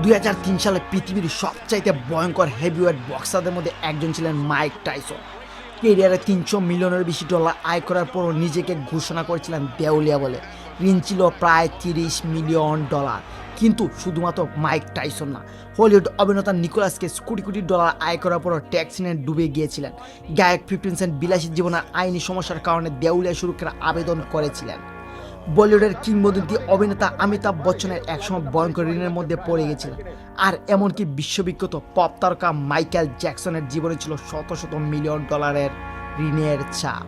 2003 সালে পৃথিবীর সবচাইতে ভয়ঙ্কর হেভিওয়েট বক্সারদের মধ্যে একজন ছিলেন মাইক টাইসন। কেরিয়ারে $300 মিলিয়নের বেশি আয় করার পরও নিজেকে ঘোষণা করেছিলেন দেউলিয়া বলে। ঋণ ছিল প্রায় $30 মিলিয়ন। কিন্তু শুধুমাত্র মাইক টাইসন না, হলিউড অভিনেতা Nicolas cage crore crore dollar আয় করার পরও ট্যাক্স ঋণে ডুবে গিয়েছিলেন। গায়ক 50 সেন্ট বিলাসী জীবনের আইনি সমস্যার কারণে দেউলিয়া সুরক্ষার আবেদন করেছিলেন। বলিউডের কিংবদন্তি অভিনেতা অমিতাভ বচ্চনের একসময় ভয়ঙ্কর ঋণের মধ্যে পড়ে গেছিলেন। আর এমনকি বিশ্ববিখ্যাত পপ তারকা মাইকেল জ্যাকসনের জীবনে ছিল শত শত মিলিয়ন ডলারের ঋণের চাপ।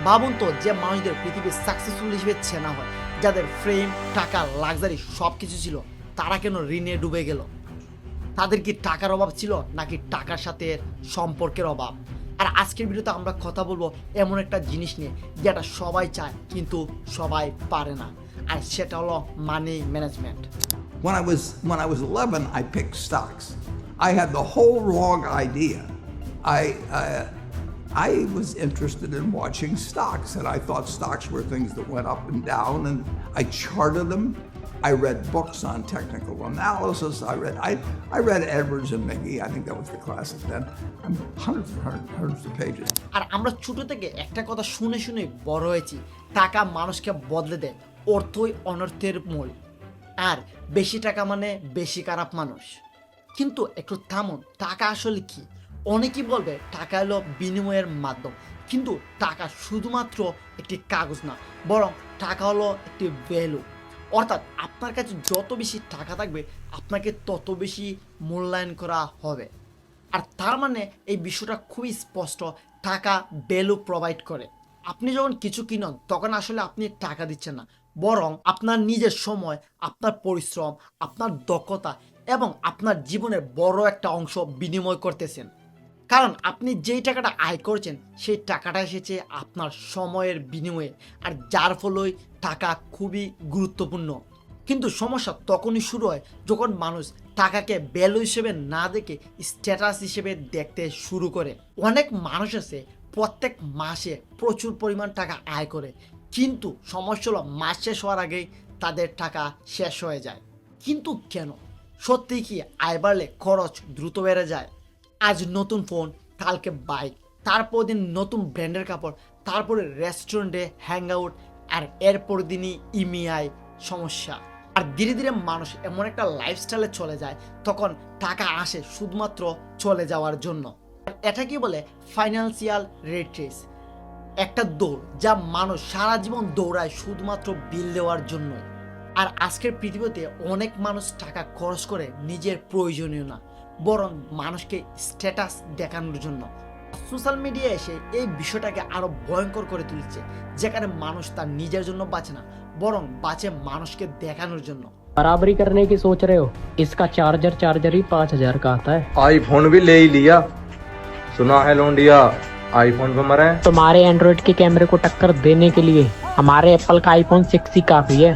ভাবুন তো, যে মানুষদের পৃথিবীর সাকসেসফুল হিসেবে চেনা হয়, যাদের ফ্রেম, টাকা, লাক্সারি সব কিছু ছিল, তারা কেন ঋণে ডুবে গেল? তাদের কি টাকার অভাব ছিল, নাকি টাকার সাথে সম্পর্কের অভাব? আর আজকের ভিডিওতে আমরা কথা বলবো এমন একটা জিনিস নিয়ে যেটা সবাই চায় কিন্তু সবাই পারে না, আর সেটা হলো money management. When I was 11, I picked stocks. I had the whole wrong idea. I was interested in watching stocks, and I thought stocks were things that went up and down, and I charted them. I read books on technical analysis. I read Edwards and Mickey. I think that was the classic then. I'm hundreds of pages. আর আমরা ছোট থেকে একটা কথা শুনে শুনে বড় হয়েছি, টাকা মানুষকে বদলে দেয়, অর্থই অনর্থের মূল। আর বেশি টাকা মানে বেশি খারাপ মানুষ। কিন্তু একটু থামুন, টাকা আসলে কি? অনেকেই বলবে টাকা হলো বিনিময়ের মাধ্যম, কিন্তু টাকা শুধুমাত্র একটি কাগজ না, বরং টাকা হলো একটি ভ্যালু। অর্থাৎ আপনার কাছে যত বেশি টাকা থাকবে, আপনাকে তত বেশি মূল্যায়ন করা হবে। আর তার মানে এই বিষয়টা খুবই স্পষ্ট, টাকা ভ্যালু প্রোভাইড করে। আপনি যখন কিছু কিনুন, তখন আসলে আপনি টাকা দিচ্ছেন না, বরং আপনার নিজের সময়, আপনার পরিশ্রম, আপনার দক্ষতা এবং আপনার জীবনের বড় একটা অংশ বিনিময় করতেছেন। কারণ আপনি যেই টাকাটা আয় করছেন, সেই টাকাটা এসেছে আপনার সময়ের বিনিময়ে, আর যার ফলেই টাকা খুবই গুরুত্বপূর্ণ। কিন্তু সমস্যা তখনই শুরু হয় যখন মানুষ টাকাকে ভ্যালু হিসেবে না দেখে স্ট্যাটাস হিসেবে দেখতে শুরু করে। অনেক মানুষ আছে প্রত্যেক মাসে প্রচুর পরিমাণ টাকা আয় করে, কিন্তু সমস্যা হলো মাস শেষ হওয়ার আগেই তাদের টাকা শেষ হয়ে যায়। কিন্তু কেন? সত্যিই কি আয় বাড়লে খরচ দ্রুত বেড়ে যায়? আজ নতুন ফোন, কালকে বাইক, তারপর দিন নতুন ব্র্যান্ডের কাপড়, তারপরে রেস্টুরেন্টে হ্যাং আউট, আর এরপর দিনই ইএমআই সমস্যা। আর ধীরে ধীরে মানুষ এমন একটা লাইফস্টাইলে চলে যায়, তখন টাকা আসে শুধুমাত্র চলে যাওয়ার জন্য। এটা কি বলে ফাইন্যান্সিয়াল রেট রেস, একটা দৌড় যা মানুষ সারা জীবন দৌড়ায় শুধুমাত্র বিল দেওয়ার জন্য। আর আজকের পৃথিবীতে অনেক মানুষ টাকা খরচ করে নিজের প্রয়োজনীয় না, বরং মানুষকে স্ট্যাটাস দেখানোর জন্য। সোশ্যাল মিডিয়া এসে এই বিষয়টাকে আরো ভয়ঙ্কর করে তুলছে, যেখানে মানুষ তার নিজের জন্য বাঁচে না, বরং বাঁচে মানুষকে দেখানোর জন্য। बराबरी करने की सोच रहे हो? इसका चार्जर ही 5,000 का आता है। आईफोन भी ले ही लिया, सुना है लोंडिया आईफोन पे मरे। तुम्हारे एंड्रॉइड के कैमरे को टक्कर देने के लिए हमारे एप्पल का iPhone 6 ही काफी है।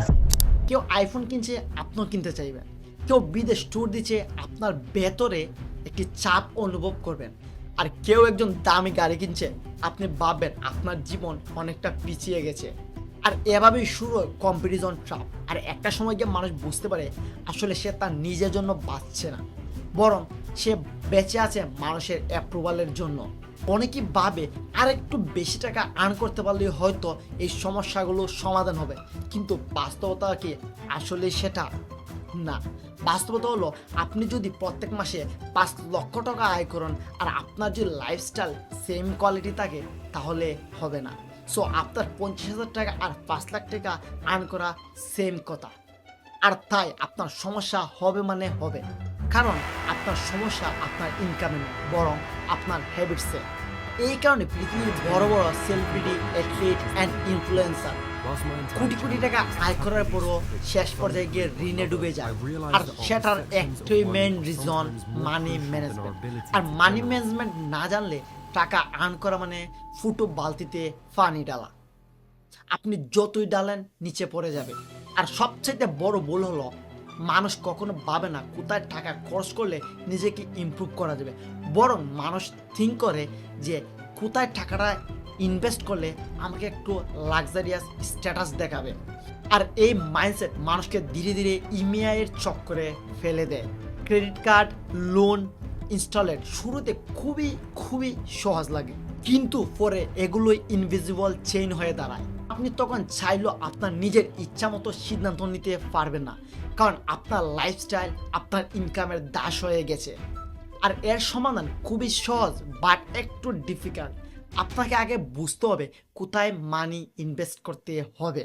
কেউ আইফোন কিনছে, আপনিও কিনতে চাইবেন। কেউ বিদেশ ট্যুর দিচ্ছে, আপনার ভেতরে একটি চাপ অনুভব করবেন। আর কেউ একজন দামি গাড়ি কিনছে, আপনি ভাববেন আপনার জীবন অনেকটা পিছিয়ে গেছে। আর এভাবেই শুরু হয় কম্পিটিশন ট্র্যাপ। আর একটা সময় গিয়ে মানুষ বুঝতে পারে আসলে সে তার নিজের জন্য বাঁচছে না, বরং সে বেঁচে আছে মানুষের অ্যাপ্রুভালের জন্য। অনেকেই ভাবে আর একটু বেশি টাকা আর্ন করতে পারলে হয়তো এই সমস্যাগুলো সমাধান হবে, কিন্তু বাস্তবতা কি আসলে সেটা না। বাস্তবতা হলো, আপনি যদি প্রত্যেক মাসে 5 লক্ষ টাকা আয় করেন আর আপনার যদি লাইফস্টাইল সেম কোয়ালিটি থাকে, তাহলে হবে না। সো আপনার 50,000 টাকা আর 5 লাখ টাকা আর্ন করা সেম কথা। আর তাই আপনার সমস্যা হবে মানে হবে, কারণ আপনার সমস্যা আপনার ইনকামে নয়, বরং আপনার হ্যাবিটসে। এই কারণে পৃথিবীর বড় বড় celebrity, athlete and influencer crore crore টাকা আয় করার পরও শেষ পর্যায়ে গিয়ে ঋণে ডুবে যায়। আর সেটার একটাই মেইন রিজন, মানি ম্যানেজমেন্ট। আর মানি ম্যানেজমেন্ট না জানলে টাকা আর্ন করা মানে ফুটো বালতিতে পানি ডালা। আপনি যতই ডালেন নিচে পড়ে যাবে। আর সবচেয়ে বড় ভুল হলো, মানুষ কখনো ভাবে না কোথায় টাকা খরচ করলে নিজেকে ইমপ্রুভ করা যাবে, বরং মানুষ থিঙ্ক করে যে কোথায় টাকাটা ইনভেস্ট করলে আমাকে একটু লাক্সারিয়াস স্ট্যাটাস দেখাবে। আর এই মাইন্ডসেট মানুষকে ধীরে ধীরে ইএমআই এর চক্করে ফেলে দেয়। ক্রেডিট কার্ড, লোন, ইনস্টলমেন্ট শুরুতে খুবই খুবই সহজ লাগে, কিন্তু পরে এগুলোই ইনভিজিবল চেইন হয়ে দাঁড়ায়। আপনি তখন চাইলেও আপনার নিজের ইচ্ছা মতো সিদ্ধান্ত নিতে পারবেন না, কারণ আপনার লাইফস্টাইল আপনার ইনকামের দাস হয়ে গেছে। আর এর সমাধান খুবই সহজ বাট একটু ডিফিকাল্ট। আপনাকে আগে বুঝতে হবে কোথায় মানি ইনভেস্ট করতে হবে।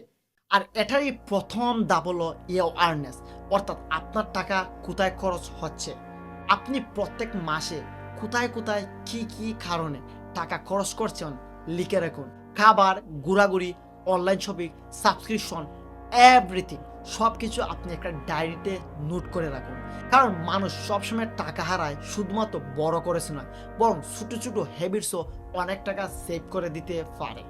আর এটারই প্রথম ধাপ হলো অ্যাওয়ারনেস, অর্থাৎ আপনার টাকা কোথায় খরচ হচ্ছে। আপনি প্রত্যেক মাসে কোথায় কোথায় কি কি কারণে টাকা খরচ করছেন লিখে রাখুন। খাবার, ঘোরাঘুরি, অনলাইন শপিং, সাবস্ক্রিপশন, এভরিথিং সব কিছু আপনি একটা ডায়েরিতে নোট করে রাখুন। কারণ মানুষ সবসময় টাকা হারায় শুধুমাত্র বড় করেছে নয়, বরং ছোটো ছোটো হ্যাবিটসও অনেক টাকা সেভ করে দিতে পারে।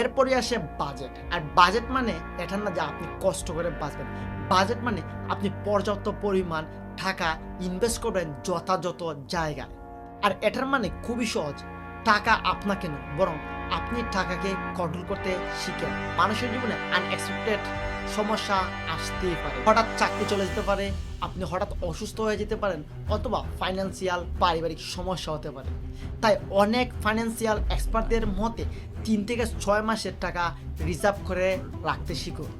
এরপরে আসে বাজেট। আর বাজেট মানে এটা না যে আপনি কষ্ট করে বাঁচবেন, বাজেট মানে আপনি পর্যাপ্ত পরিমাণ টাকা ইনভেস্ট করবেন যথাযথ জায়গায়। আর এটার মানে খুবই সহজ, টাকা আপনাকে নয় বরং আপনি টাকাকে কন্ট্রোল করতে শিখেন। মানুষের জীবনে আনএক্সপেক্টেড সমস্যা আসতেই পারে, হঠাৎ চাকরি চলে যেতে পারে, আপনি হঠাৎ অসুস্থ হয়ে যেতে পারেন, অথবা ফাইন্যান্সিয়াল পারিবারিক সমস্যা হতে পারে। তাই অনেক ফাইন্যান্সিয়াল এক্সপার্টদের মতে 3 থেকে 6 মাসের টাকা রিজার্ভ করে রাখতে শিখুন।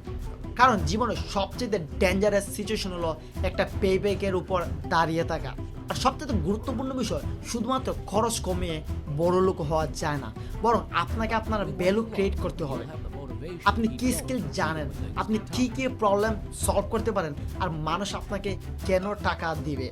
কারণ জীবনের সবচেয়ে ডেঞ্জারাস সিচুয়েশন হলো একটা পেব্যাকের উপর দাঁড়িয়ে থাকা। আর সবচেয়ে গুরুত্বপূর্ণ বিষয়, শুধুমাত্র খরচ কমিয়ে বড় লোক হওয়া যায় না, বরং আপনাকে আপনার ভ্যালু ক্রিয়েট করতে হবে। আপনি কি স্কিল জানেন, আপনি কি কি প্রবলেম সলভ করতে পারেন, আর মানুষ আপনাকে কেন টাকা দিবে।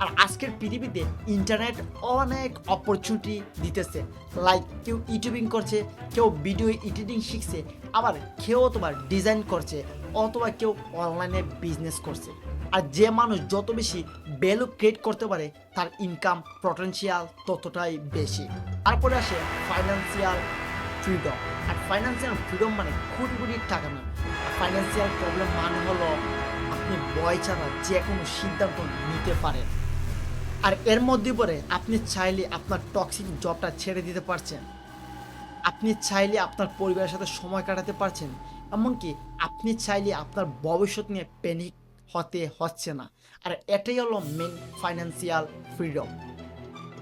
আর আজকের পৃথিবীতে ইন্টারনেট অনেক অপরচুনিটি দিতেছে। লাইক কেউ ইউটিউবিং করছে, কেউ ভিডিও এডিটিং শিখছে, আবার কেউ অথবা ডিজাইন করছে, অথবা কেউ অনলাইনে বিজনেস করছে। আর যে মানুষ যত বেশি ভ্যালু ক্রিয়েট করতে পারে তার ইনকাম পটেনশিয়াল ততটাই বেশি। তারপরে আসে ফাইন্যান্সিয়াল ফ্রিডম। আর ফাইন্যান্সিয়াল ফ্রিডম মানে কোটি কোটি টাকা না। ফাইন্যান্সিয়াল প্রবলেম মানে হলো আপনি ভয় ছাড়া যে কোনো সিদ্ধান্ত নিতে পারেন। আর এর মধ্যে পরে আপনি চাইলে আপনার টক্সিক জবটা ছেড়ে দিতে পারছেন, আপনি চাইলে আপনার পরিবারের সাথে সময় কাটাতে পারছেন, এমনকি আপনি চাইলে আপনার ভবিষ্যৎ নিয়ে প্যানিক হতে হচ্ছে না। আর এটাই হলো মেন ফাইন্যান্সিয়াল ফ্রিডম।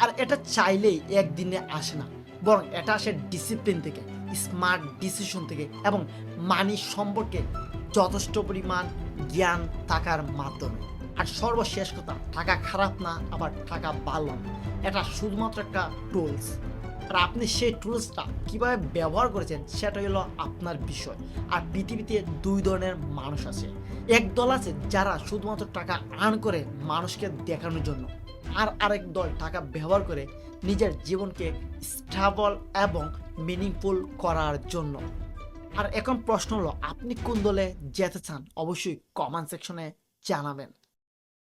আর এটা চাইলেই একদিনে আসে না, বরং এটা আসে ডিসিপ্লিন থেকে, স্মার্ট ডিসিশন থেকে, এবং মানি সম্পর্কে যথেষ্ট পরিমাণ জ্ঞান থাকার মাধ্যমে। আর সর্বশেষ কথা, টাকা খারাপ না, আবার টাকা ভালো না, এটা শুধুমাত্র একটা টুলস। আর আপনি সেই টুলসটা কীভাবে ব্যবহার করেছেন সেটাই হলো আপনার বিষয়। আর পৃথিবীতে 2 ধরনের মানুষ আছে। এক দল আছে যারা শুধুমাত্র টাকা আর্ন করে মানুষকে দেখানোর জন্য, আর আরেক দল টাকা ব্যবহার করে নিজের জীবনকে স্টেবল এবং মিনিংফুল করার জন্য। আর এখন প্রশ্ন হলো, আপনি কোন দলে যেতে চান? অবশ্যই কমেন্ট সেকশনে জানাবেন।